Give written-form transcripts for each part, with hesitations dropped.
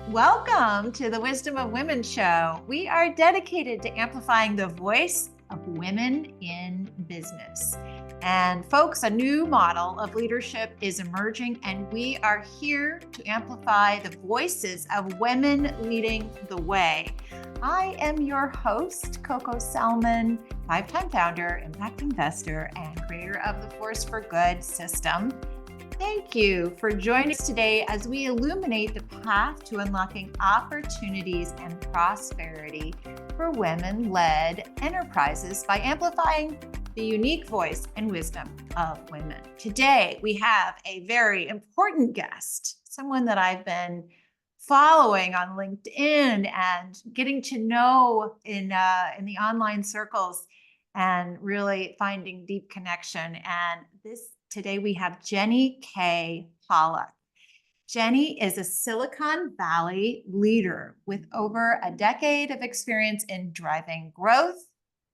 Welcome to the Wisdom of Women show. We are dedicated to amplifying the voice of women in business. And folks, a new model of leadership is emerging, and we are here to amplify the voices of women leading the way. I am your host, Coco Sellman, 5-time founder, impact investor, and creator of the Force for Good system. Thank you for joining us today as we illuminate the path to unlocking opportunities and prosperity for women-led enterprises by amplifying the unique voice and wisdom of women. Today, we have a very important guest, someone that I've been following on LinkedIn and getting to know in the online circles and really finding deep connection. And today we have Jenny Kay Pollock. Jenny is a Silicon Valley leader with over a decade of experience in driving growth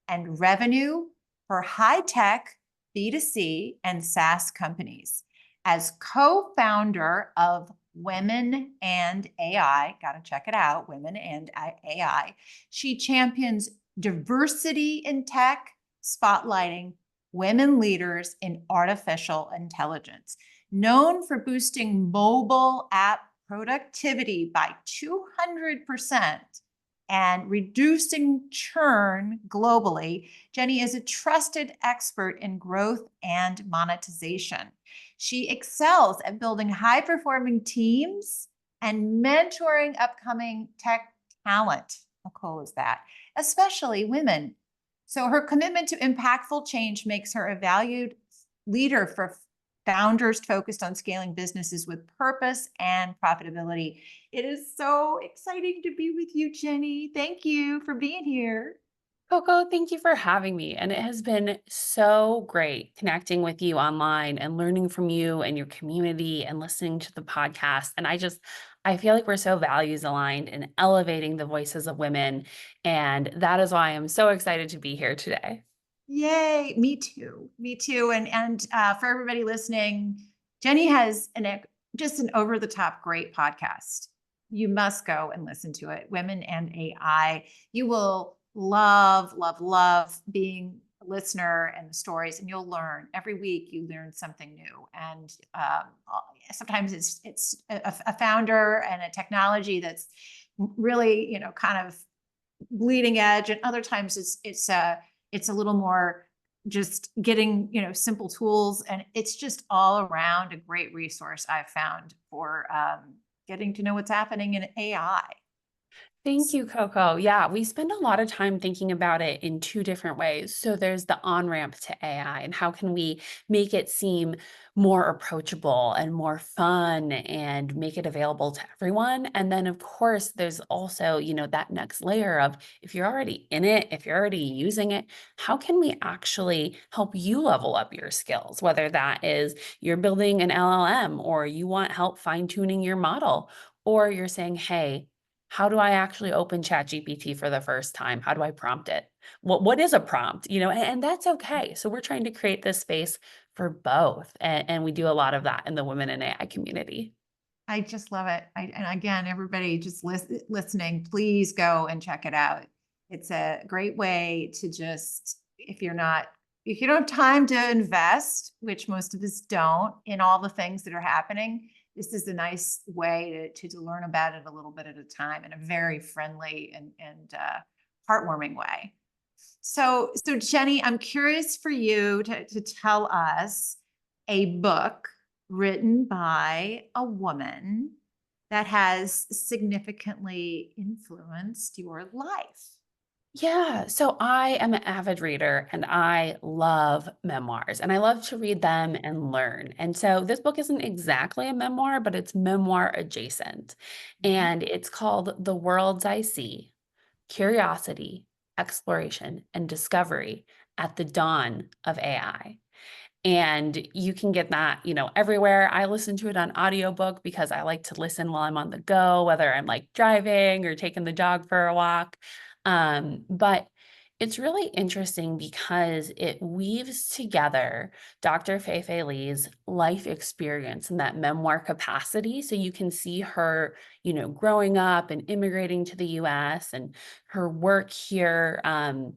and revenue for high-tech B2C and SaaS companies. As co-founder of Women and AI, got to check it out, Women and AI, she champions diversity in tech, spotlighting women leaders in artificial intelligence. Known for boosting mobile app productivity by 200% and reducing churn globally, Jenny is a trusted expert in growth and monetization. She excels at building high-performing teams and mentoring upcoming tech talent. How cool is that? Especially women. So her commitment to impactful change makes her a valued leader for founders focused on scaling businesses with purpose and profitability. It is so exciting to be with you, Jenny. Thank you for being here. Coco, thank you for having me. And it has been so great connecting with you online and learning from you and your community and listening to the podcast. And I feel like we're so values aligned in elevating the voices of women. And that is why I'm so excited to be here today. Yay, me too. Me too. And for everybody listening, Jenny has just an over-the-top great podcast. You must go and listen to it. Women and AI. You will love, love, love being a listener and the stories, and you'll learn every week. You learn something new, and sometimes it's a founder and a technology that's really kind of bleeding edge, and other times it's a little more just getting simple tools, and it's just all around a great resource I've found for getting to know what's happening in AI. Thank you, Coco. Yeah, we spend a lot of time thinking about it in two different ways. So there's the on-ramp to AI and how can we make it seem more approachable and more fun and make it available to everyone. And then of course, there's also, that next layer of if you're already in it, if you're already using it, how can we actually help you level up your skills? Whether that is you're building an LLM or you want help fine-tuning your model, or you're saying, hey, how do I actually open ChatGPT for the first time? How do I prompt it? What is a prompt? And that's okay. So we're trying to create this space for both. And we do a lot of that in the women in AI community. I just love it. And again, everybody just listening, please go and check it out. It's a great way to just, if you don't have time to invest, which most of us don't, in all the things that are happening, this is a nice way to learn about it a little bit at a time in a very friendly and heartwarming way. So Jenny, I'm curious for you to tell us a book written by a woman that has significantly influenced your life. Yeah, so I am an avid reader and I love memoirs and I love to read them and learn. And so this book isn't exactly a memoir, but it's memoir adjacent. And it's called The Worlds I See: Curiosity, Exploration, and Discovery at the Dawn of AI. And you can get that, everywhere. I listen to it on audiobook because I like to listen while I'm on the go, whether I'm like driving or taking the dog for a walk. But It's really interesting because it weaves together Dr. Fei Lee's life experience in that memoir capacity. So you can see her, growing up and immigrating to the US and her work here.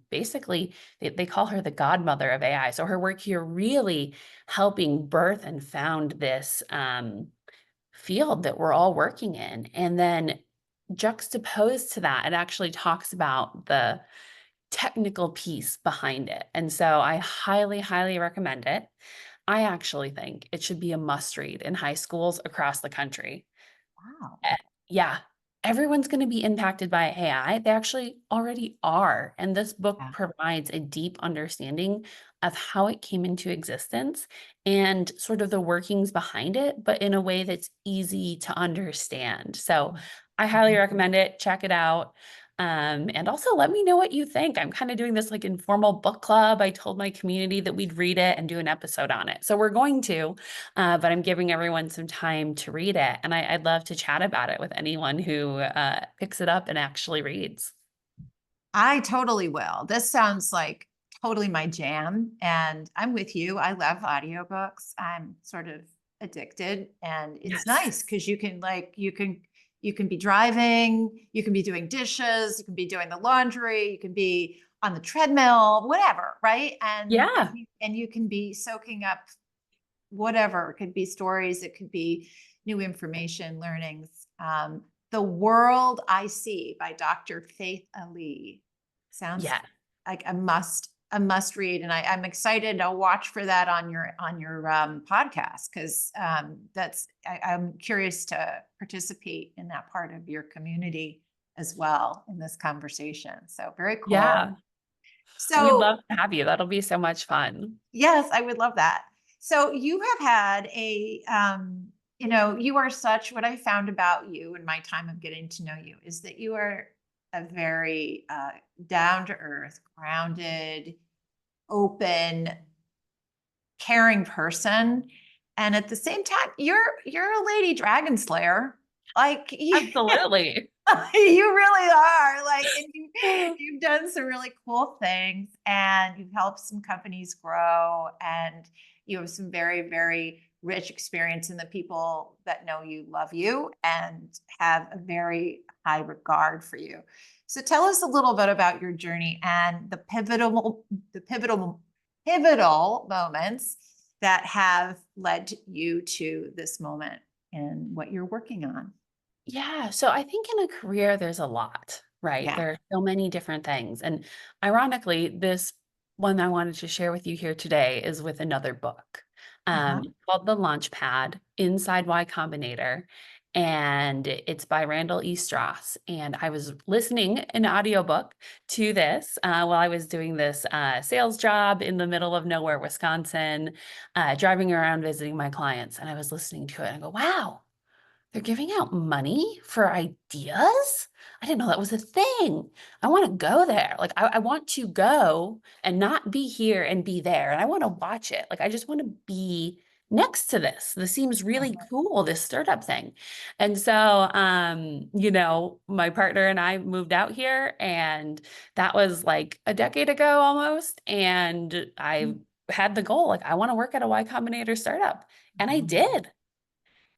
Basically, they call her the godmother of AI. So her work here really helping birth and found this field that we're all working in. And then juxtaposed to that, it actually talks about the technical piece behind it. And so I highly, highly recommend it. I actually think it should be a must read in high schools across the country. Wow. Eh, yeah, everyone's going to be impacted by AI. They actually already are. And this book Yeah. provides a deep understanding of how it came into existence and sort of the workings behind it, but in a way that's easy to understand. So I highly Mhm. recommend it. Check it out. And also let me know what you think. I'm kind of doing this like informal book club. I told my community that we'd read it and do an episode on it. So we're going to. But I'm giving everyone some time to read it. And I'd love to chat about it with anyone who picks it up and actually reads. I totally will. This sounds like totally my jam. And I'm with you. I love audiobooks. I'm sort of addicted. And it's Yes. nice because you can be driving, you can be doing dishes, you can be doing the laundry, you can be on the treadmill, whatever, right? Yeah. And you can be soaking up whatever. It could be stories, it could be new information, learnings. The World I See by Dr. Faith Ali sounds Yeah. like a must read, and I'm excited. I'll watch for that on your podcast because I'm curious to participate in that part of your community as well in this conversation. So very cool. Yeah. We'd So love to have you. That'll be so much fun. yes, I would love that. So you have had you are such, what I found about you in my time of getting to know you is that you are a very down to earth, grounded, open, caring person. And at the same time, you're a lady dragon slayer. Like you, Absolutely. you really are like, and you've done some really cool things and you've helped some companies grow and you have some very, very rich experience in the people that know you, love you, and have a very high regard for you. So tell us a little bit about your journey and the pivotal moments that have led you to this moment and what you're working on. Yeah. So I think in a career, there's a lot, right? Yeah. There are so many different things. And ironically, this one I wanted to share with you here today is with another book Uh-huh. called The Launchpad Inside Y Combinator. And it's by Randall E. Strauss. And I was listening an audiobook to this while I was doing this sales job in the middle of nowhere, Wisconsin, driving around visiting my clients. And I was listening to it and I go, wow, they're giving out money for ideas? I didn't know that was a thing. I want to go there. Like, I want to go and not be here and be there. And I want to watch it. Like, I just want to be next to this. This seems really cool, this startup thing. And so, my partner and I moved out here, and that was like a decade ago almost. And I had the goal, like, I want to work at a Y Combinator startup. And I Mhm. did.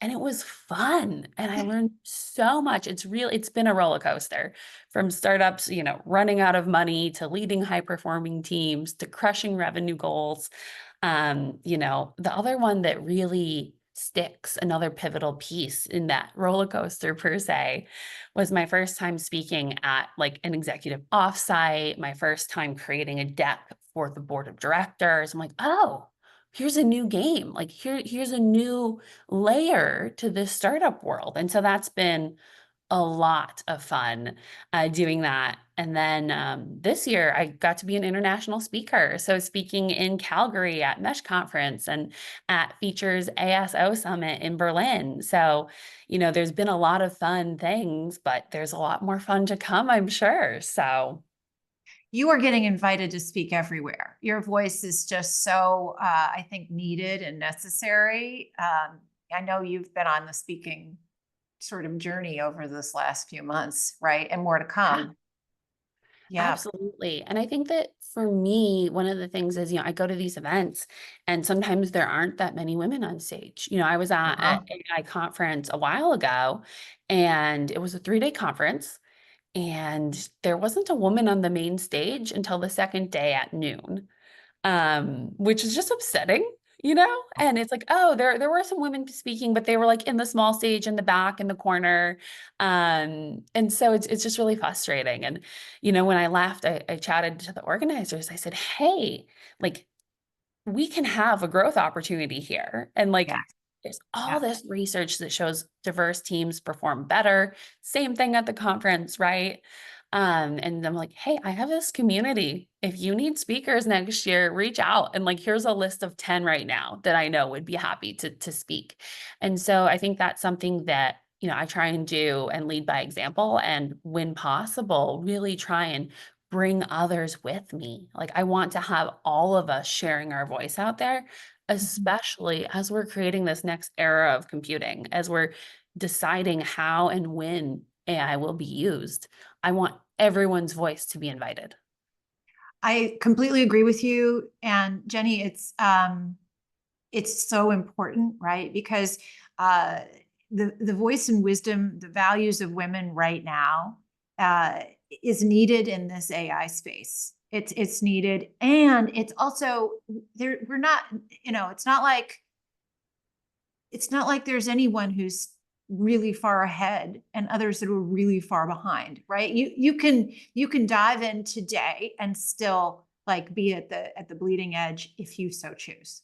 And it was fun, and I learned so much. It's been a roller coaster from startups, running out of money to leading high performing teams to crushing revenue goals. The other one that really sticks, another pivotal piece in that roller coaster per se, was my first time speaking at like an executive offsite, my first time creating a deck for the board of directors. I'm like, oh, here's a new game. Like here's a new layer to this startup world. And so that's been a lot of fun doing that. And then this year, I got to be an international speaker. So speaking in Calgary at Mesh Conference and at Features ASO Summit in Berlin. So, there's been a lot of fun things, but there's a lot more fun to come, I'm sure. So, You are getting invited to speak everywhere. Your voice is just so, I think, needed and necessary. I know you've been on the speaking sort of journey over this last few months, right? And more to yeah. come. Yeah. Absolutely. And I think that for me, one of the things is, I go to these events and sometimes there aren't that many women on stage. I was at an Uh-huh. AI conference a while ago and it was a 3-day conference and there wasn't a woman on the main stage until the second day at noon, which is just upsetting. And it's like, oh, there were some women speaking, but they were like in the small stage in the back in the corner. And so it's just really frustrating. And when I left, I chatted to the organizers. I said, hey, like we can have a growth opportunity here. And like, Yes. there's all Yeah. this research that shows diverse teams perform better. Same thing at the conference, right? And I'm like, hey, I have this community. If you need speakers next year, reach out. And like, here's a list of 10 right now that I know would be happy to speak. And so I think that's something that, I try and do and lead by example. And when possible, really try and bring others with me. Like I want to have all of us sharing our voice out there, Mhm. especially as we're creating this next era of computing, as we're deciding how and when AI will be used. I want everyone's voice to be invited. I completely agree with you. And Jenny, it's so important, right? Because uh, the voice and wisdom, the values of women right now uh, is needed in this AI space. It's needed, and it's also there. We're not, it's not like there's anyone who's really far ahead and others that are really far behind, right? You can dive in today and still like be at the bleeding edge if you so choose,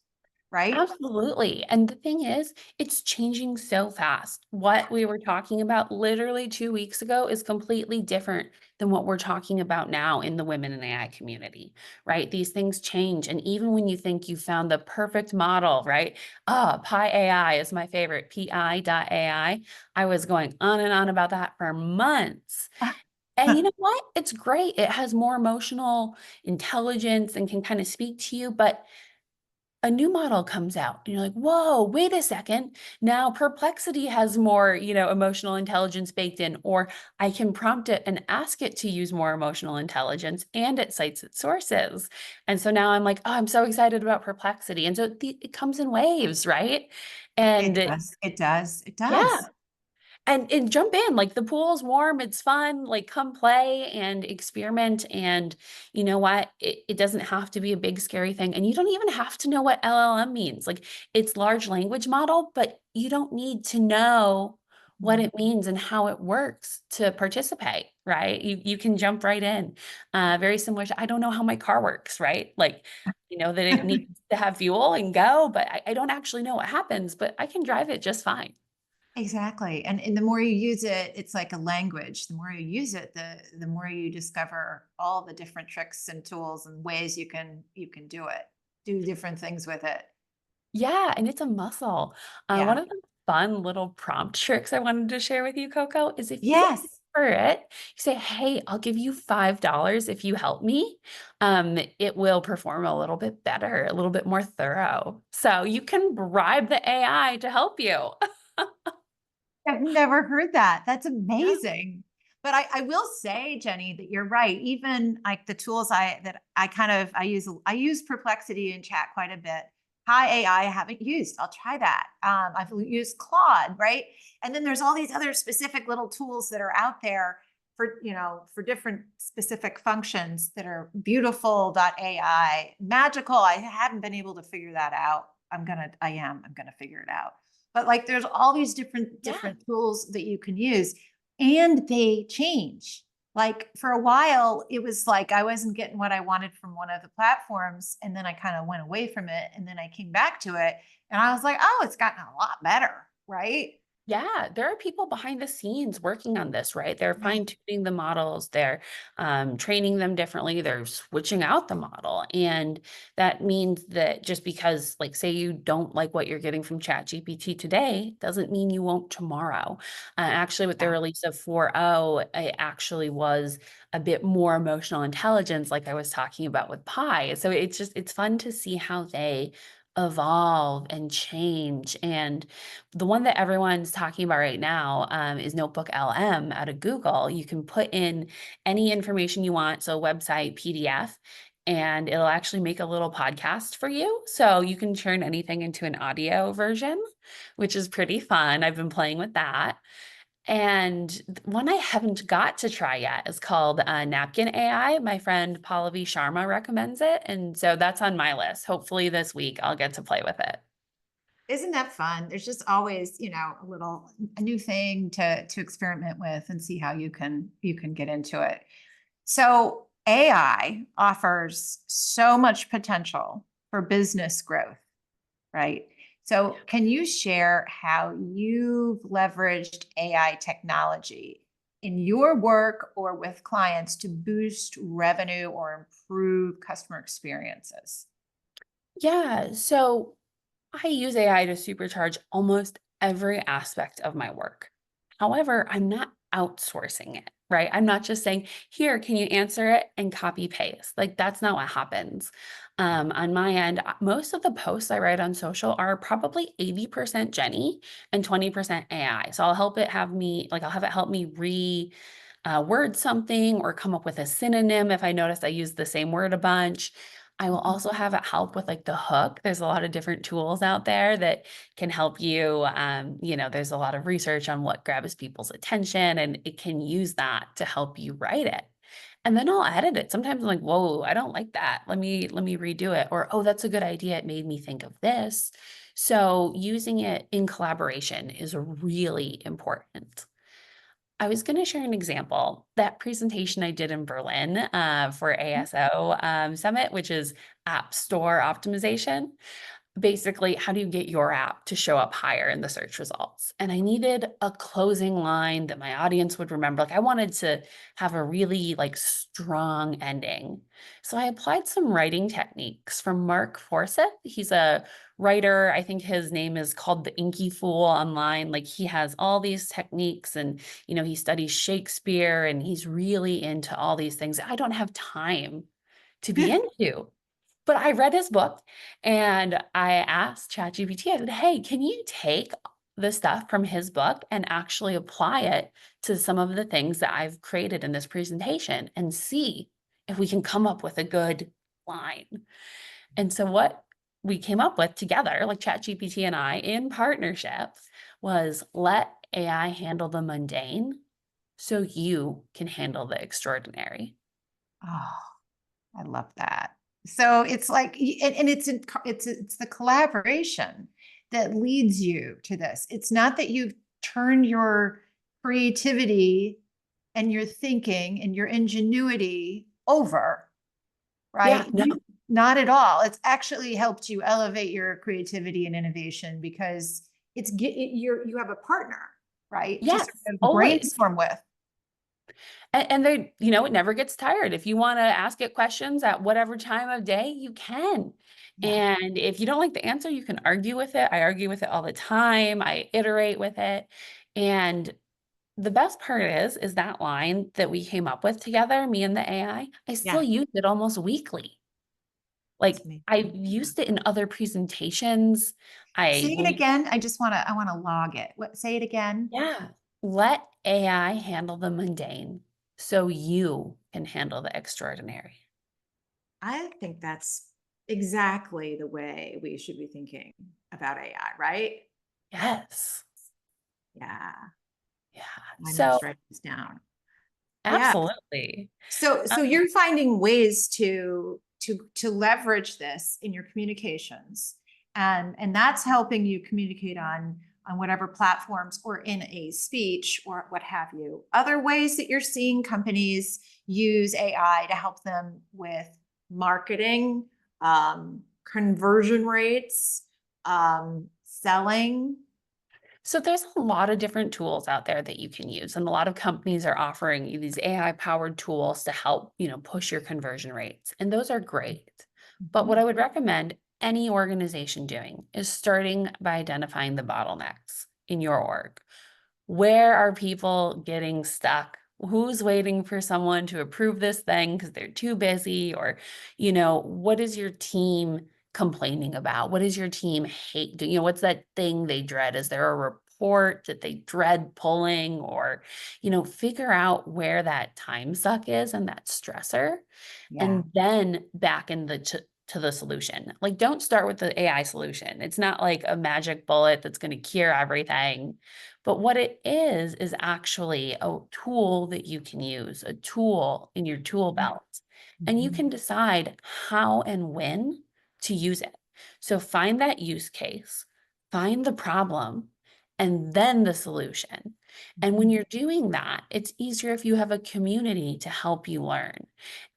right? Absolutely. And the thing is, it's changing so fast. What we were talking about literally 2 weeks ago is completely different than what we're talking about now in the women in AI community, right? These things change. And even when you think you found the perfect model, right? Pi AI is my favorite, pi.ai. I was going on and on about that for months. And you know what? It's great. It has more emotional intelligence and can kind of speak to you, but a new model comes out and you're like, whoa, wait a second. Now Perplexity has more, emotional intelligence baked in, or I can prompt it and ask it to use more emotional intelligence and it cites its sources. And so now I'm like, oh, I'm so excited about Perplexity. And so it comes in waves, right? It And does. It does. It yeah, does. and jump in, like, the pool's warm, it's fun, like, come play and experiment, and you know what? It doesn't have to be a big scary thing, and you don't even have to know what LLM means, like, it's large language model, but you don't need to know what Mhm. it means and how it works to participate, right? You can jump right in. Very similar to, I don't know how my car works, right? Like, that it needs to have fuel and go, but I don't actually know what happens, but I can drive it just fine. Exactly. And the more you use it, it's like a language. The more you use it, the more you discover all the different tricks and tools and ways you can do different things with it. Yeah, and it's a muscle. One Yeah. of the fun little prompt tricks I wanted to share with you, Coco, is if you Yes. for it, you say, "Hey, I'll give you $5 if you help me." It will perform a little bit better, a little bit more thorough. So you can bribe the AI to help you. I've never heard that. That's Yeah. amazing. But I will say, Jenny, that you're right. Even like the tools that I kind of I use Perplexity and chat quite a bit. Hi AI, I haven't used. I'll try that. I've used Claude, right? And then there's all these other specific little tools that are out there for different specific functions that are beautiful.ai, magical. I haven't been able to figure that out. I'm gonna figure it out. But like there's all these different Yeah. different tools that you can use and they change. Like for a while it was like I wasn't getting what I wanted from one of the platforms and then I kind of went away from it and then I came back to it and I was like, "Oh, it's gotten a lot better." Right? Yeah, there are people behind the scenes working on this, right? They're Yeah. fine tuning the models, they're training them differently, they're switching out the model. And that means that just because, like, say you don't like what you're getting from ChatGPT today, doesn't mean you won't tomorrow. Actually, with the Yeah. release of 4.0, it actually was a bit more emotional intelligence, like I was talking about with Pi. So it's fun to see how they evolve and change. And the one that everyone's talking about right now is Notebook LM out of Google. You can put in any information you want, so website, PDF, and it'll actually make a little podcast for you. So you can turn anything into an audio version, which is pretty fun. I've been playing with that. And one I haven't got to try yet is called Napkin AI. My friend Pallavi Sharma recommends it. And so that's on my list. Hopefully this week I'll get to play with it. Isn't that fun? There's just always, a new thing to experiment with and see how you can get into it. So AI offers so much potential for business growth, right? So can you share how you've leveraged AI technology in your work or with clients to boost revenue or improve customer experiences? Yeah. So I use AI to supercharge almost every aspect of my work. However, I'm not outsourcing it, right? I'm not just saying, here, can you answer it and copy paste? Like, that's not what happens. On my end, most of the posts I write on social are probably 80% Jenny and 20% AI. So I'll have it help me word something or come up with a synonym if I notice I use the same word a bunch. I will also have it help with like the hook. There's a lot of different tools out there that can help you. There's a lot of research on what grabs people's attention, and it can use that to help you write it. And then I'll edit it. Sometimes I'm like, whoa, I don't like that. Let me redo it. Or, oh, that's a good idea. It made me think of this. So using it in collaboration is really important. I was going to share an example. That presentation I did in Berlin for ASO Summit, which is App Store Optimization. Basically, how do you get your app to show up higher in the search results? And I needed a closing line that my audience would remember. Like I wanted to have a really like strong ending. So I applied some writing techniques from Mark Forsyth. He's a writer. I think his name is called the Inky Fool online. Like he has all these techniques and, he studies Shakespeare and he's really into all these things I don't have time to be into. But I read his book and I asked ChatGPT, I said, hey, can you take the stuff from his book and actually apply it to some of the things that I've created in this presentation and see if we can come up with a good line? And so what we came up with together, like ChatGPT and I in partnership, was let AI handle the mundane so you can handle the extraordinary. Oh, I love that. So it's like, and it's the collaboration that leads you to this. It's not that you've turned your creativity and your thinking and your ingenuity over, Yeah, right? no, Not at all. It's actually helped you elevate your creativity and innovation because you have a partner, right? To yes, sort of always. brainstorm with. And they, it never gets tired. If you want to ask it questions at whatever time of day, you can. Yeah. And if you don't like the answer, you can argue with it. I argue with it all the time. I iterate with it. And the best part is that line that we came up with together, me and the I still Yeah. use it almost weekly. That's Like amazing. I've used it in other presentations. I Say it will, again. I want to log it. Say it again. yeah, let AI handle the mundane so you can handle the extraordinary. I think that's exactly the way we should be thinking about AI, right? Yes. Yeah. Yeah. I need So to write this down. Yeah. absolutely. So Um, you're finding ways to leverage this in your communications, and that's helping you communicate on whatever platforms or in a speech or what have you. Other ways that you're seeing companies use AI to help them with marketing, conversion rates, selling. so there's a lot of different tools out there that you can use, and a lot of companies are offering you these AI powered tools to help, push your conversion rates. And those are great. But what Mhm. I would recommend any organization doing is starting by identifying the bottlenecks in your org. Where are people getting stuck? Who's waiting for someone to approve this thing because they're too busy? Or, what is your team complaining about? What does your team hate doing? What's that thing they dread? Is there a report that they dread pulling? Or, figure out where that time suck is and that stressor, Yeah. and then back in to the solution. Like, don't start with the AI solution. It's not like a magic bullet that's going to cure everything. But what it is actually a tool that you can use, a tool in your tool belt. And you Mhm. can decide how and when to use it. So find that use case, find the problem, and then the solution. And when Mhm. you're doing that, it's easier if you have a community to help you learn.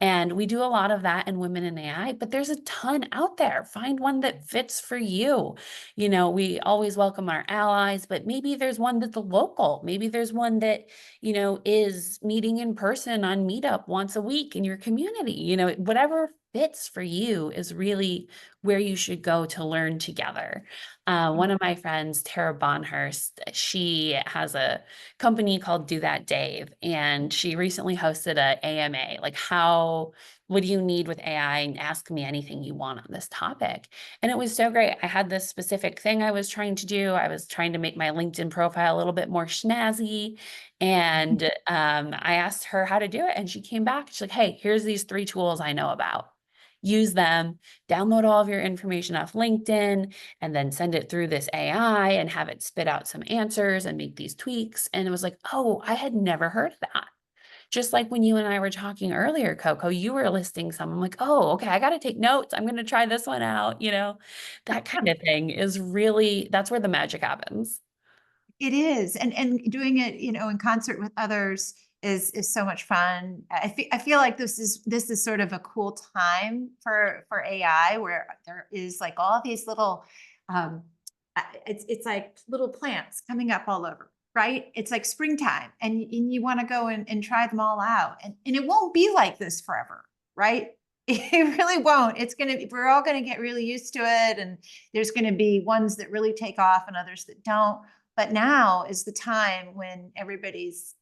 And we do a lot of that in Women in AI, but there's a ton out there. Find one that fits for you. We always welcome our allies, but maybe there's one that's local. Maybe there's one that, is meeting in person on Meetup once a week in your community. Whatever fits for you is really where you should go to learn together. One of my friends, Tara Bonhurst, she has a company called Do That Dave, and she recently hosted a AMA, like, what do you need with AI, and ask me anything you want on this topic. And it was so great. I had this specific thing I was trying to do. I was trying to make my LinkedIn profile a little bit more snazzy. And I asked her how to do it. And she came back. She's like, hey, here's these 3 tools I know about. Use them, download all of your information off LinkedIn, and then send it through this AI and have it spit out some answers and make these tweaks. And it was like, oh, I had never heard of that. Just like when you and I were talking earlier, Coco, you were listing some. I'm like, oh, okay, I got to take notes. I'm going to try this one out. That kind of thing is really, that's where the magic happens. It is, and doing it, in concert with others is so much fun. I feel like this is sort of a cool time for AI, where there is like all these little, um, it's like little plants coming up all over, right? It's like springtime, and you want to go and try them all out, and it won't be like this forever, right? It really won't. We're all gonna get really used to it, and there's gonna be ones that really take off and others that don't. But now is the time when everybody's,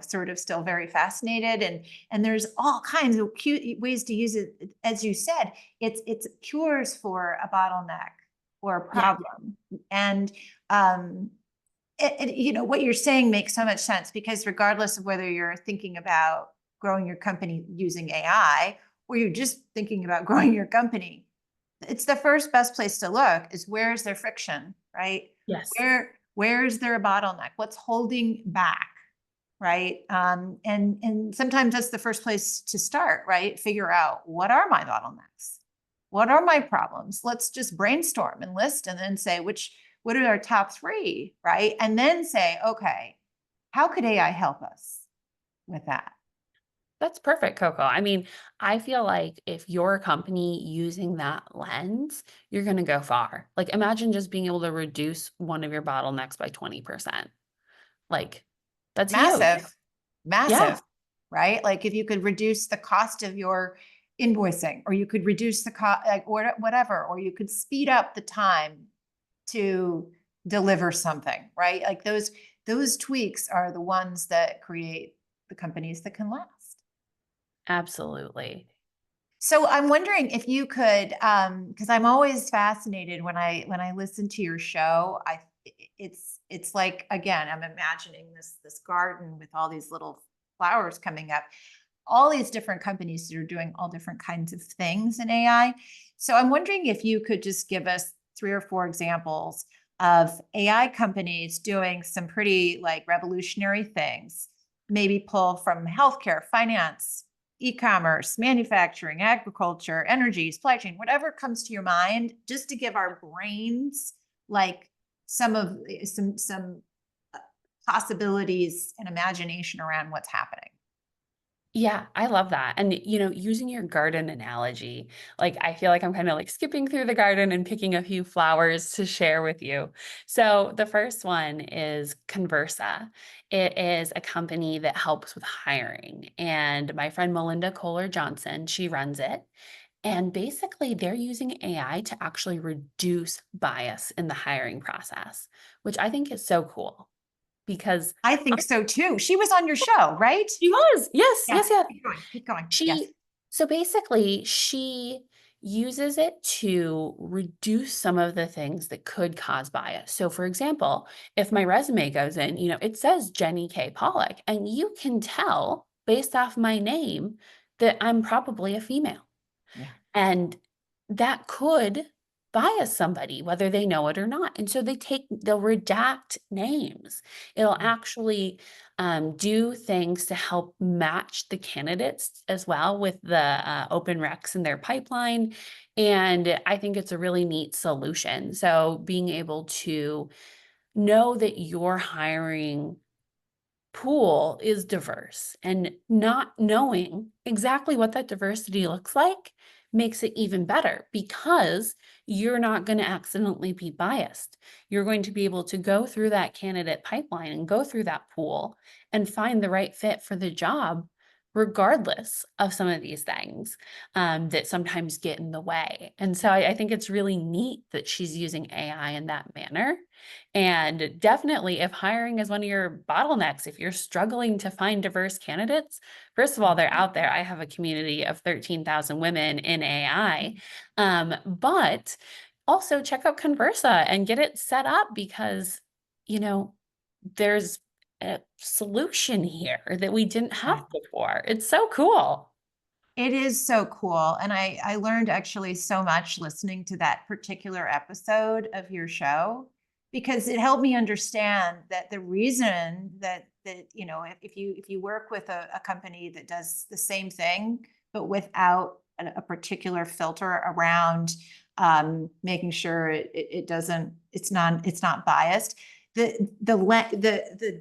sort of still very fascinated, and there's all kinds of cute ways to use it. As you said, it's cures for a bottleneck or a Yeah. problem. And what you're saying makes so much sense, because regardless of whether you're thinking about growing your company using AI, or you're just thinking about growing your company, it's the first best place to look is, where's there friction, right? Yes. Where's there a bottleneck? What's holding back, right? And sometimes that's the first place to start, right? Figure out, what are my bottlenecks? What are my problems? Let's just brainstorm and list, and then say what are our top 3, right? And then say, okay, how could AI help us with that? That's perfect, Coco. I mean, I feel like if you're a company using that lens, you're going to go far. Like, imagine just being able to reduce one of your bottlenecks by 20%. Like, that's huge. Massive, Yeah. massive, right? Like, if you could reduce the cost of your invoicing, or you could reduce the cost, like, or whatever, or you could speed up the time to deliver something, right? Like, those tweaks are the ones that create the companies that can last. Absolutely. So I'm wondering if you could, because I'm always fascinated when I listen to your show. It's like, again, I'm imagining this garden with all these little flowers coming up, all these different companies that are doing all different kinds of things in AI. So I'm wondering if you could just give us 3 or 4 examples of AI companies doing some pretty like revolutionary things. Maybe pull from healthcare, finance, e-commerce, manufacturing, agriculture, energy, supply chain, whatever comes to your mind, just to give our brains like some possibilities and imagination around what's happening. Yeah, I love that. And, using your garden analogy, like, I feel like I'm kind of like skipping through the garden and picking a few flowers to share with you. So, the first one is Conversa. It is a company that helps with hiring. And my friend Melinda Kohler Johnson, she runs it. And basically, they're using AI to actually reduce bias in the hiring process, which I think is so cool because I think so too. She was on your show, right? she was. Yes, Yeah. yes, yes. Keep going. Keep going. Yes. She so basically, she uses it to reduce some of the things that could cause bias. So, for example, if my resume goes in, it says Jenny Kay Pollock, and you can tell based off my name that I'm probably a female. Yeah. And that could bias somebody, whether they know it or not. And so they'll redact names. It'll actually do things to help match the candidates as well with the open recs in their pipeline. And I think it's a really neat solution. So being able to know that you're hiring pool is diverse, and not knowing exactly what that diversity looks like makes it even better because you're not going to accidentally be biased. You're going to be able to go through that candidate pipeline and go through that pool and find the right fit for the job, regardless of some of these things that sometimes get in the way. And so I think it's really neat that she's using AI in that manner. And definitely, if hiring is one of your bottlenecks, if you're struggling to find diverse candidates, first of all, they're out there. I have a community of 13,000 women in AI. But also check out Conversa and get it set up because, you know, there's a solution here that we didn't have before. It's so cool. It is so cool. And I learned actually so much listening to that particular episode of your show because it helped me understand that the reason that if you work with a company that does the same thing, but without a particular filter around making sure it doesn't, it's not biased. The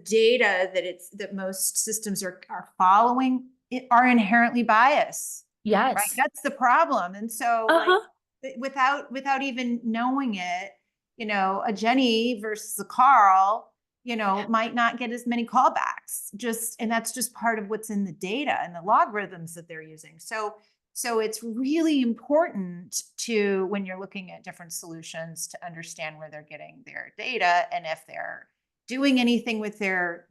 data that most systems are following are inherently biased, right? Yes. That's the problem. And so like Uh-huh. without even knowing it, a Jenny versus a Carl, might not get as many callbacks. And that's just part of what's in the data and the logarithms that they're using. So it's really important to, when you're looking at different solutions, to understand where they're getting their data and if they're doing anything with their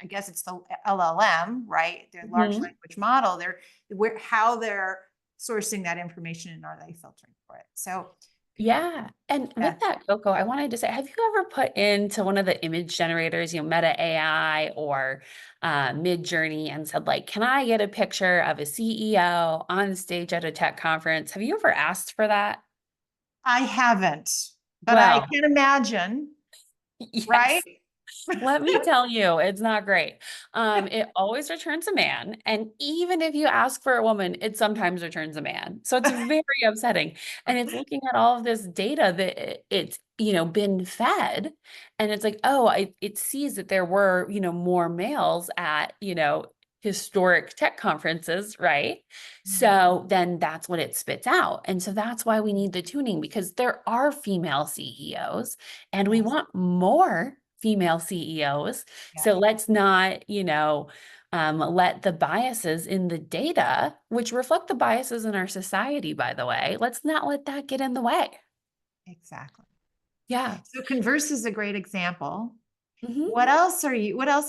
I guess it's the LLM, right? Their large Mhm. language model. How they're sourcing that information and are they filtering for it? So Yeah. And yeah, with that, Coco, I wanted to say, have you ever put into one of the image generators, Meta AI or Mid Journey, and said, like, can I get a picture of a CEO on stage at a tech conference? Have you ever asked for that? I haven't, but I Well, can imagine, right? yes. Let me tell you, it's not great. It always returns a man, and even if you ask for a woman, it sometimes returns a man. So it's very upsetting. And it's looking at all of this data that it's, been fed, and it's like, oh, it sees that there were, more males at, historic tech conferences, right? So then that's what it spits out. And so that's why we need the tuning, because there are female CEOs and we Yes. want more female CEOs. Yeah, So let's not, let the biases in the data, which reflect the biases in our society, by the way, let's not let that get in the way. exactly. Yeah. So Converse is a great example. Mhm. What else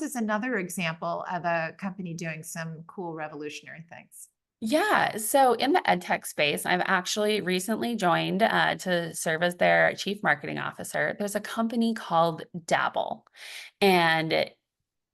is another example of a company doing some cool revolutionary things? Yeah. So in the ed tech space, I've actually recently joined to serve as their chief marketing officer. There's a company called Dabble, and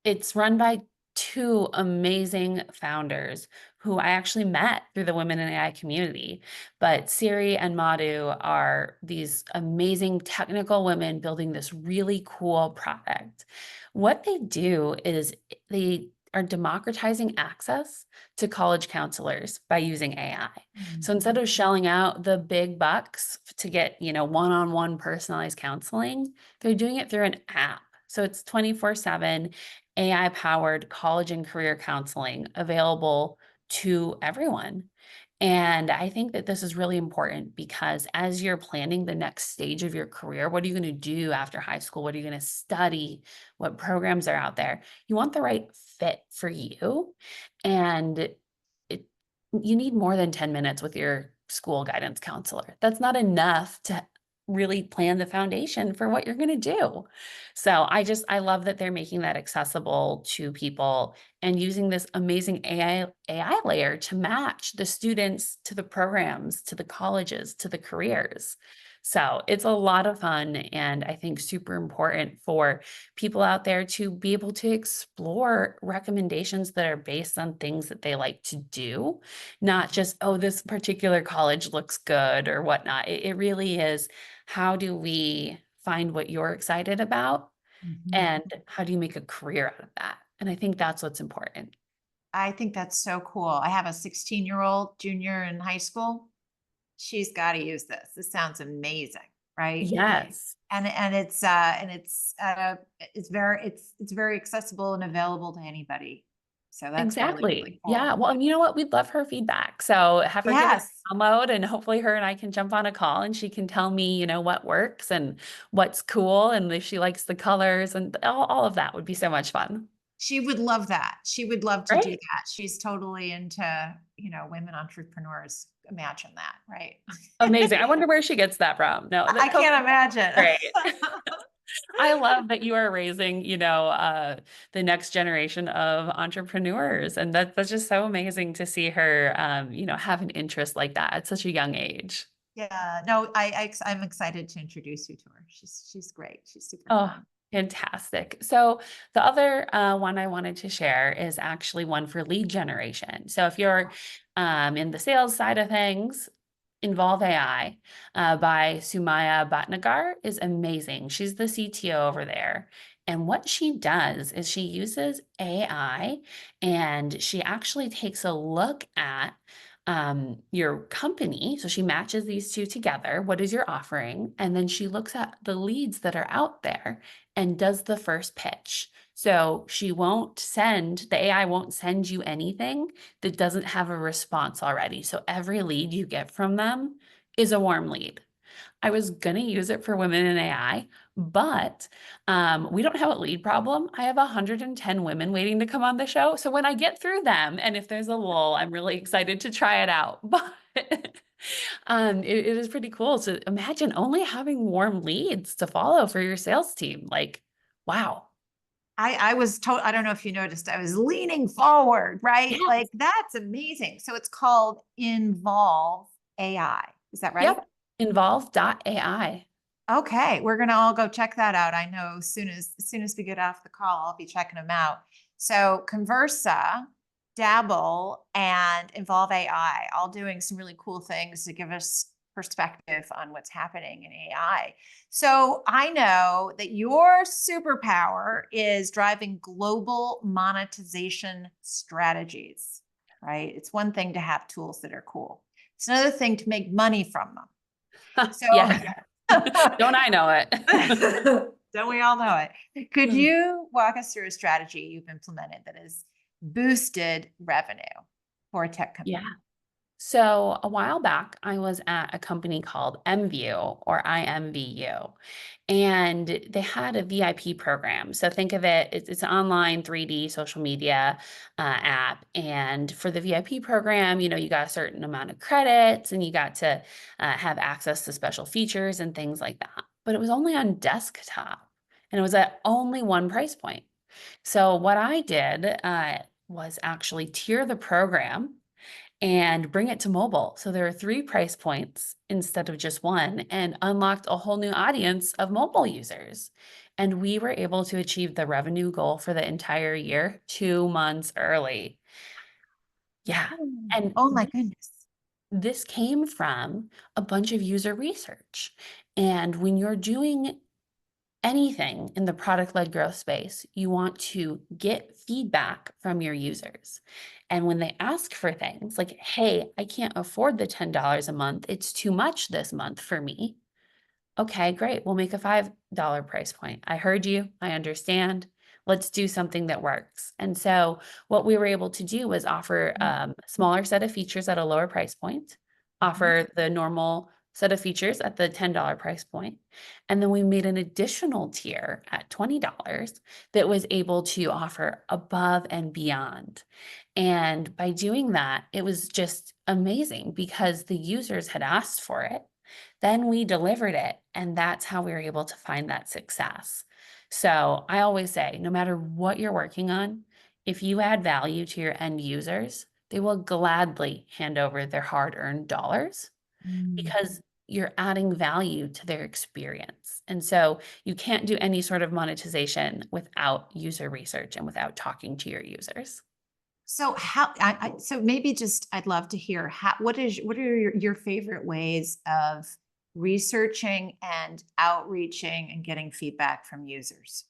it's run by two amazing founders who I actually met through the Women in AI community. But Siri and Madhu are these amazing technical women building this really cool product. What they do is they are democratizing access to college counselors by using AI. So instead of shelling out the big bucks to get, one-on-one personalized counseling, they're doing it through an app. So it's 24/7 AI powered college and career counseling available to everyone. And I think that this is really important because as you're planning the next stage of your career, what are you going to do after high school? What are you going to study? What programs are out there? You want the right fit for you. And you need more than 10 minutes with your school guidance counselor. That's not enough to really plan the foundation for what you're going to do. So I love that they're making that accessible to people and using this amazing AI layer to match the students to the programs, to the colleges, to the careers. So it's a lot of fun and I think super important for people out there to be able to explore recommendations that are based on things that they like to do, not just, oh, this particular college looks good or whatnot. It really is, how do we find what you're excited about Mhm. and how do you make a career out of that? And I think that's what's important. I think that's so cool. I have a 16-year-old junior in high school. She's got to use this. This sounds amazing, right? Yes. And it's very accessible and available to anybody. So that's really, really Exactly. Yeah. cool. Well, and you know what? We'd love her feedback. So have her give it Yes. a download and hopefully her and I can jump on a call and she can tell me, what works and what's cool and if she likes the colors and all of that would be so much fun. She would love that. She would love to do Great. that. She's totally into, women entrepreneurs. Imagine that, right? Amazing. I wonder where she gets that from. No, I that can't Coco, imagine. great. I love that you are raising, the next generation of entrepreneurs. And that's just so amazing to see her, have an interest like that at such a young age. Yeah, no, I'm excited to introduce you to her. She's great. She's super Oh, fun. fantastic. So the other one I wanted to share is actually one for lead generation. So if you're in the sales side of things, Involve AI by Sumaya Bhatnagar is amazing. She's the CTO over there. And what she does is she uses AI and she actually takes a look at your company. So she matches these two together. What is your offering? And then she looks at the leads that are out there and does the first pitch. So the AI won't send you anything that doesn't have a response already. So every lead you get from them is a warm lead. I was going to use it for women in AI, but we don't have a lead problem. I have 110 women waiting to come on the show. So when I get through them, and if there's a lull, I'm really excited to try it out. But it is pretty cool to imagine only having warm leads to follow for your sales team. Like, wow. I was told, I don't know if you noticed, I was leaning forward, right? Yeah. Like that's amazing. So it's called Involve AI. Is that right? Yep. Involve.ai. Okay, we're gonna all go check that out. I know as soon as we get off the call, I'll be checking them out. So Conversa, Dabble, and Involve AI, all doing some really cool things to give us perspective on what's happening in AI. So I know that your superpower is driving global monetization strategies, right? It's one thing to have tools that are cool. It's another thing to make money from them. So Yeah. Don't I know it? don't we all know it? Could you walk us through a strategy you've implemented that has boosted revenue for a tech Yeah. company? So a while back, I was at a company called MVU or IMVU, and they had a VIP program. So think of it's an online 3D social media app. And for the VIP program, you got a certain amount of credits and you got to have access to special features and things like that. But it was only on desktop and it was at only one price point. So what I did was actually tier the program and bring it to mobile. So there are three price points instead of just one, and unlocked a whole new audience of mobile users. And we were able to achieve the revenue goal for the entire year 2 months early. Yeah. And Oh my goodness. this came from a bunch of user research. And when you're doing anything in the product led growth space, you want to get feedback from your users. And when they ask for things like, hey, I can't afford the $10 a month, it's too much this month for me. Okay, great. We'll make a $5 price point. I heard you. I understand. Let's do something that works. And so, what we were able to do was offer a smaller set of features at a lower price point, Mhm. offer the normal set of features at the $10 price point, and then we made an additional tier at $20 that was able to offer above and beyond. And by doing that, it was just amazing because the users had asked for it. Then we delivered it, and that's how we were able to find that success. So I always say, no matter what you're working on, if you add value to your end users, they will gladly hand over their hard-earned dollars Mm. because you're adding value to their experience. And so you can't do any sort of monetization without user research and without talking to your users. So so maybe just I'd love to hear what are your favorite ways of researching and outreaching and getting feedback from users?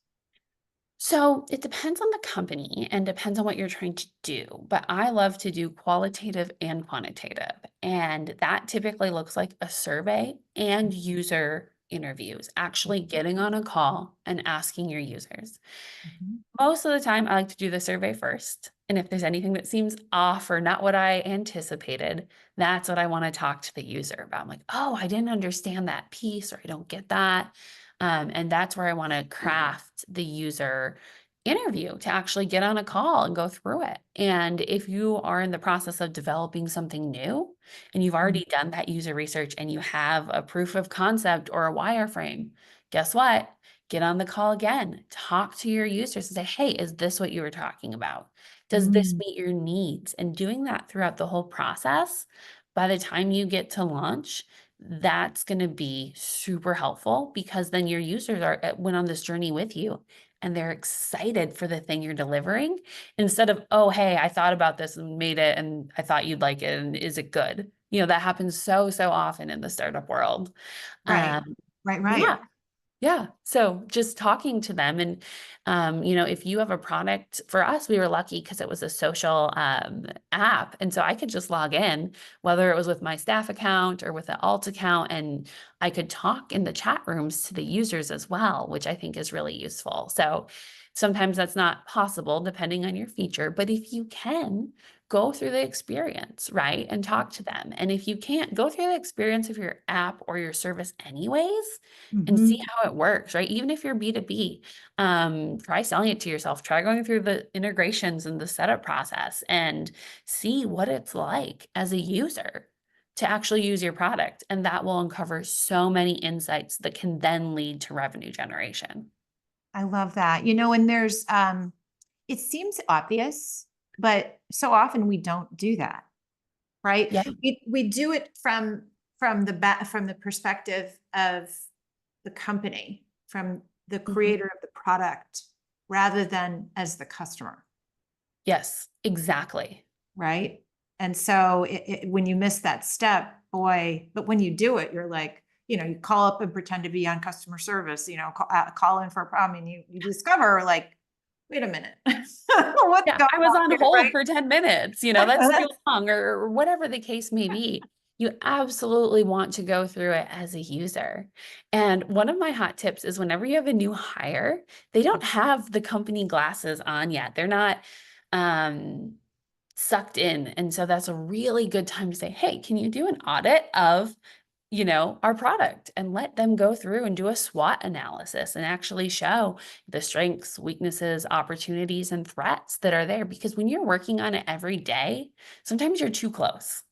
So it depends on the company and depends on what you're trying to do. But I love to do qualitative and quantitative. And that typically looks like a survey and user interviews, actually getting on a call and asking your users. Mhm. Most of the time, I like to do the survey first. And if there's anything that seems off or not what I anticipated, that's what I want to talk to the user about. I'm like, oh, I didn't understand that piece or I don't get that. And that's where I want to craft the user interview to actually get on a call and go through it. And if you are in the process of developing something new and you've Mm. already done that user research and you have a proof of concept or a wireframe, guess what? Get on the call again, talk to your users and say, hey, is this what you were talking about? Does this Mm. meet your needs? And doing that throughout the whole process, by the time you get to launch, that's going to be super helpful because then your users went on this journey with you and they're excited for the thing you're delivering instead of, oh, hey, I thought about this and made it and I thought you'd like it. And is it good? That happens so often in the startup world. Right. Um, Right. yeah, yeah. So just talking to them and, if you have a product for us, we were lucky because it was a social app. And so I could just log in, whether it was with my staff account or with an alt account, and I could talk in the chat rooms to the users as well, which I think is really useful. So sometimes that's not possible depending on your feature, but if you can, go through the experience, right? And talk to them. And if you can't, go through the experience of your app or your service anyways and see Mhm. how it works, right? Even if you're B2B, try selling it to yourself, try going through the integrations and the setup process and see what it's like as a user to actually use your product. And that will uncover so many insights that can then lead to revenue generation. I love that. And it seems obvious, but so often we don't do that, right? Yeah. We do it from the perspective of the company, from the Mhm. creator of the product, rather than as the customer, Yes, exactly. right? And so when you miss that step, boy, but when you do it, you're like, you call up and pretend to be on customer service, call in for a problem, and you discover like, wait a minute, what's Yeah, going I was on on here, hold right? for 10 minutes, that's too long or whatever the case may be. You absolutely want to go through it as a user. And one of my hot tips is whenever you have a new hire, they don't have the company glasses on yet. They're not um, sucked in. And so that's a really good time to say, hey, can you do an audit of our product and let them go through and do a SWOT analysis and actually show the strengths, weaknesses, opportunities, and threats that are there. Because when you're working on it every day, sometimes you're too close.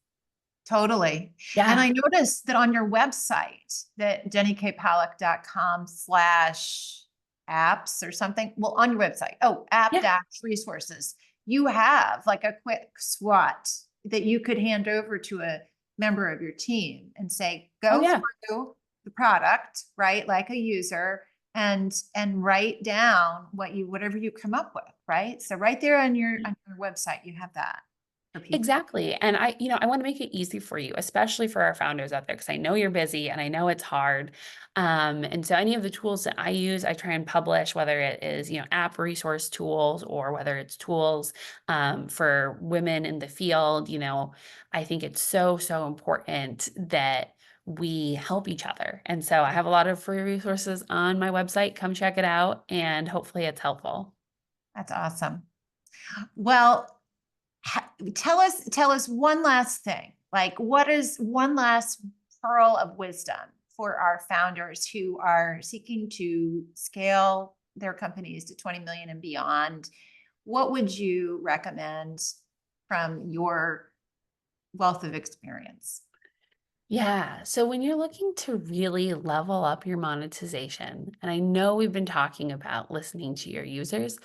Totally. And Yeah. I noticed that on your website, that jennykpollock.com/apps or something. Well, on your website, app Yeah. dash resources, you have like a quick SWOT that you could hand over to a member of your team and say, Oh, go yeah. through the product, right? Like a user and write down whatever you come up with, right? So right there on your website, you have that for people. Exactly. And I want to make it easy for you, especially for our founders out there, because I know you're busy and I know it's hard. And so any of the tools that I use, I try and publish, whether it is, app resource tools or whether it's tools for women in the field. I think it's so important that we help each other. And so I have a lot of free resources on my website. Come check it out and hopefully it's helpful. That's awesome. Well, tell us one last thing. Like, what is one last pearl of wisdom for our founders who are seeking to scale their companies to 20 million and beyond? What would you recommend from your wealth of experience? Yeah. So when you're looking to really level up your monetization, and I know we've been talking about listening to your users,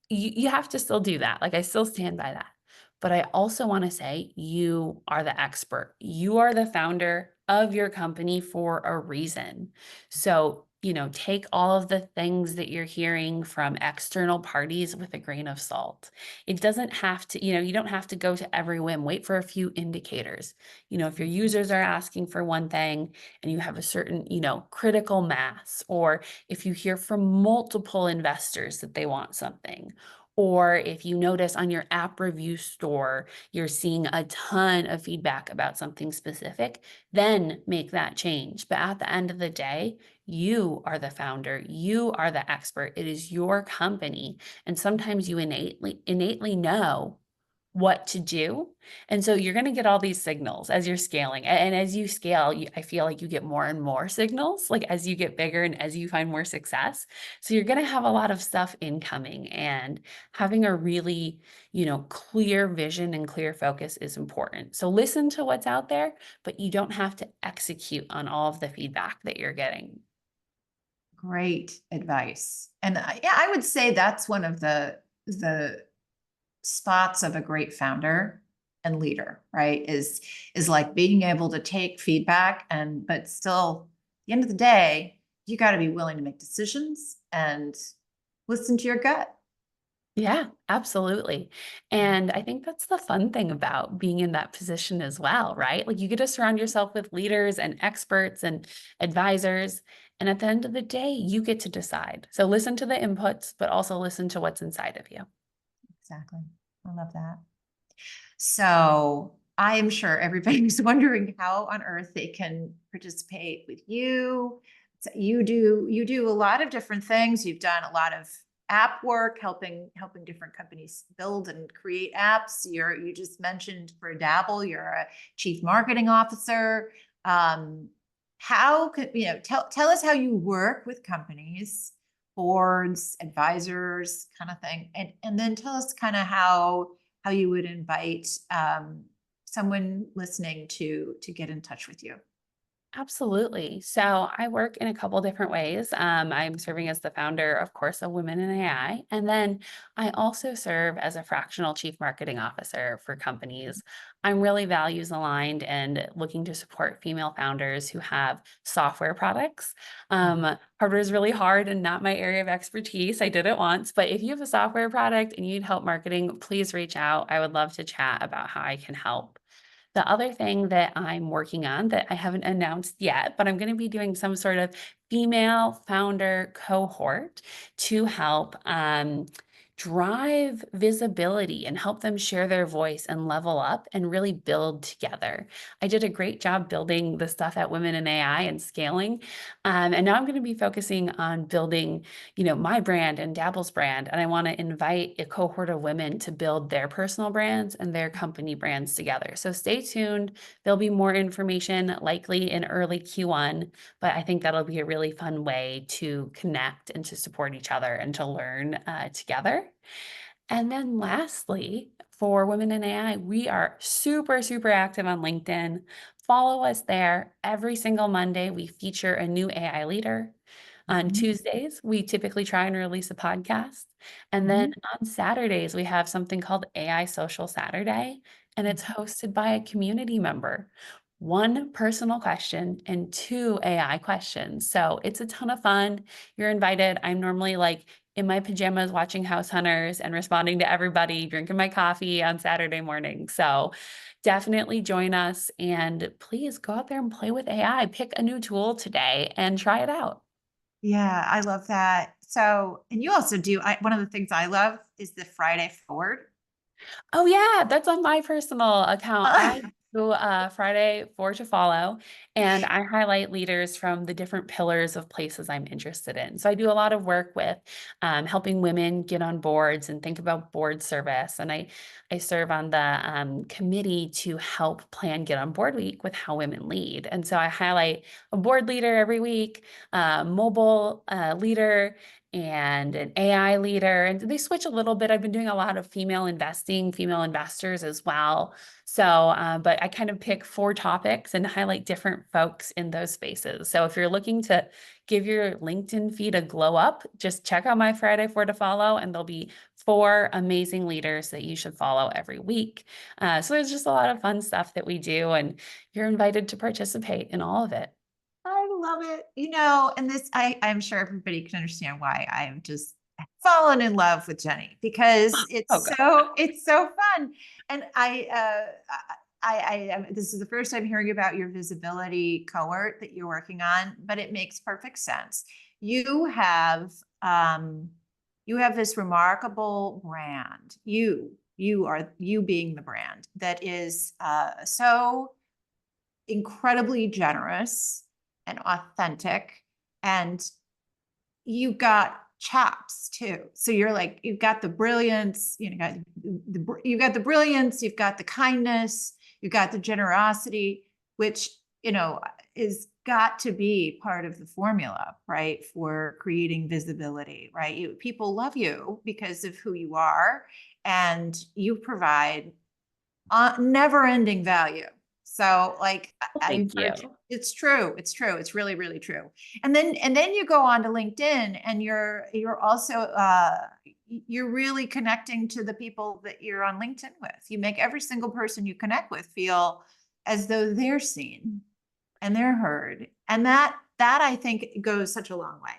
you have to still do that. Like I still stand by that. But I also want to say you are the expert. You are the founder of your company for a reason. So, take all of the things that you're hearing from external parties with a grain of salt. It doesn't have to, you don't have to go to every whim. Wait for a few indicators. If your users are asking for one thing and you have a certain, critical mass, or if you hear from multiple investors that they want something, or if you notice on your app review store, you're seeing a ton of feedback about something specific, then make that change. But at the end of the day, you are the founder, you are the expert. It is your company. And sometimes you innately know what to do. And so you're going to get all these signals as you're scaling. And as you scale, I feel like you get more and more signals, like as you get bigger and as you find more success. So you're going to have a lot of stuff incoming, and having a really, clear vision and clear focus is important. So listen to what's out there, but you don't have to execute on all of the feedback that you're getting. Great advice. And yeah, I would say that's one of the spots of a great founder and leader, right? Is like being able to take feedback and but still at the end of the day, you got to be willing to make decisions and listen to your gut. Yeah, absolutely. And I think that's the fun thing about being in that position as well, right? Like you get to surround yourself with leaders and experts and advisors. And at the end of the day, you get to decide. So listen to the inputs, but also listen to what's inside of you. Exactly. I love that. So I am sure everybody's wondering how on earth they can participate with you. So you do a lot of different things. You've done a lot of app work, helping different companies build and create apps. You just mentioned for Dabble, you're a chief marketing officer. Um, how could tell us how you work with companies, boards, advisors, kind of thing, and then tell us kind of how you would invite someone listening to get in touch with you. Absolutely. So I work in a couple different ways. I'm serving as the founder, of course, of Women in AI. And then I also serve as a fractional chief marketing officer for companies. I'm really values aligned and looking to support female founders who have software products. Hardware is really hard and not my area of expertise. I did it once, but if you have a software product and you need help marketing, please reach out. I would love to chat about how I can help. The other thing that I'm working on that I haven't announced yet, but I'm going to be doing some sort of female founder cohort to help drive visibility and help them share their voice and level up and really build together. I did a great job building the stuff at Women in AI and scaling. And now I'm going to be focusing on building, my brand and Dabble's brand. And I want to invite a cohort of women to build their personal brands and their company brands together. So stay tuned. There'll be more information likely in early Q1, but I think that'll be a really fun way to connect and to support each other and to learn together. And then lastly, for Women in AI, we are super, super active on LinkedIn. Follow us there. Every single Monday, we feature a new AI leader. On Mhm. Tuesdays, we typically try and release a podcast. And then Mhm. on Saturdays, we have something called AI Social Saturday, and it's hosted by a community member. One personal question and two AI questions. So it's a ton of fun. You're invited. I'm normally like in my pajamas watching House Hunters and responding to everybody, drinking my coffee on Saturday morning. So definitely join us, and please go out there and play with AI. Pick a new tool today and try it out. Yeah, I love that. So, and you also do, one of the things I love is the Friday forward. Oh yeah, that's on my personal account. I do Friday for to follow, and I highlight leaders from the different pillars of places I'm interested in. So I do a lot of work with helping women get on boards and think about board service, and I serve on the committee to help plan Get on Board Week with how women lead. And so I highlight a board leader every week, mobile leader, and an AI leader. And they switch a little bit. I've been doing a lot of female investing, female investors as well. So, but I kind of pick 4 topics and highlight different folks in those spaces. So if you're looking to give your LinkedIn feed a glow up, just check out my Friday 4 to follow, and there'll be 4 amazing leaders that you should follow every week. So there's just a lot of fun stuff that we do, and you're invited to participate in all of it. I love it. And I'm sure everybody can understand why I am just fallen in love with Jenny, because Oh, God. it's so fun. And this is the first time hearing about your visibility cohort that you're working on, but it makes perfect sense. You have, this remarkable brand. You being the brand that is, so incredibly generous and authentic, and you got chops too. So you're like, you've got the brilliance, you've got the brilliance, you've got the kindness, you've got the generosity, which, is got to be part of the formula, right? For creating visibility, right? People love you because of who you are, and you provide never ending value. So like Well, I thank you. encourage, it's true. It's true. It's really, really true. And then you go on to LinkedIn, and you're also you're really connecting to the people that you're on LinkedIn with. You make every single person you connect with feel as though they're seen and they're heard. And that I think goes such a long way.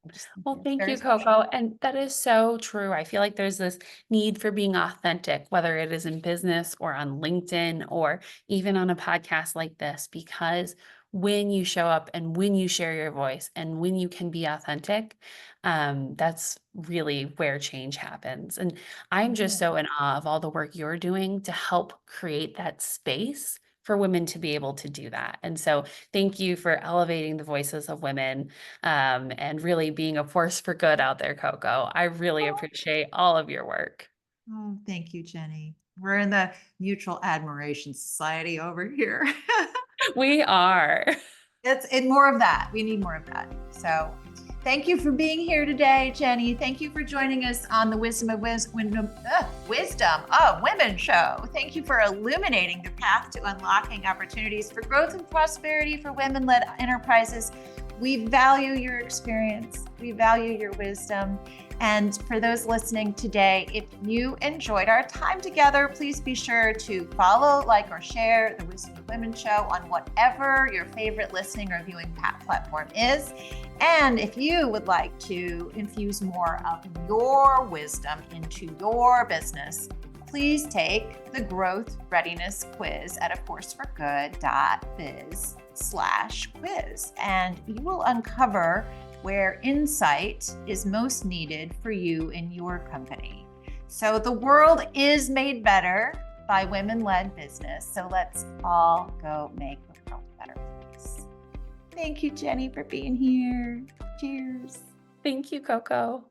I just think Well, it's thank very you, special. Coco. And that is so true. I feel like there's this need for being authentic, whether it is in business or on LinkedIn or even on a podcast like this, because when you show up and when you share your voice and when you can be authentic, that's really where change happens. And I'm just so in awe of all the work you're doing to help create that space for women to be able to do that. And so thank you for elevating the voices of women, and really being a force for good out there, Coco. I really appreciate all of your work. Oh, thank you, Jenny. We're in the mutual admiration society over here. We are. And more of that. We need more of that. So thank you for being here today, Jenny. Thank you for joining us on the Wisdom of Women show. Thank you for illuminating the path to unlocking opportunities for growth and prosperity for women-led enterprises. We value your experience. We value your wisdom. And for those listening today, if you enjoyed our time together, please be sure to follow, like, or share the Wisdom of Women show on whatever your favorite listening or viewing platform is. And if you would like to infuse more of your wisdom into your business, please take the Growth Readiness Quiz at aforceforgood.biz/quiz, and you will uncover where insight is most needed for you in your company. So the world is made better by women-led business. So let's all go make the world a better place. Thank you, Jenny, for being here. Cheers. Thank you, Coco.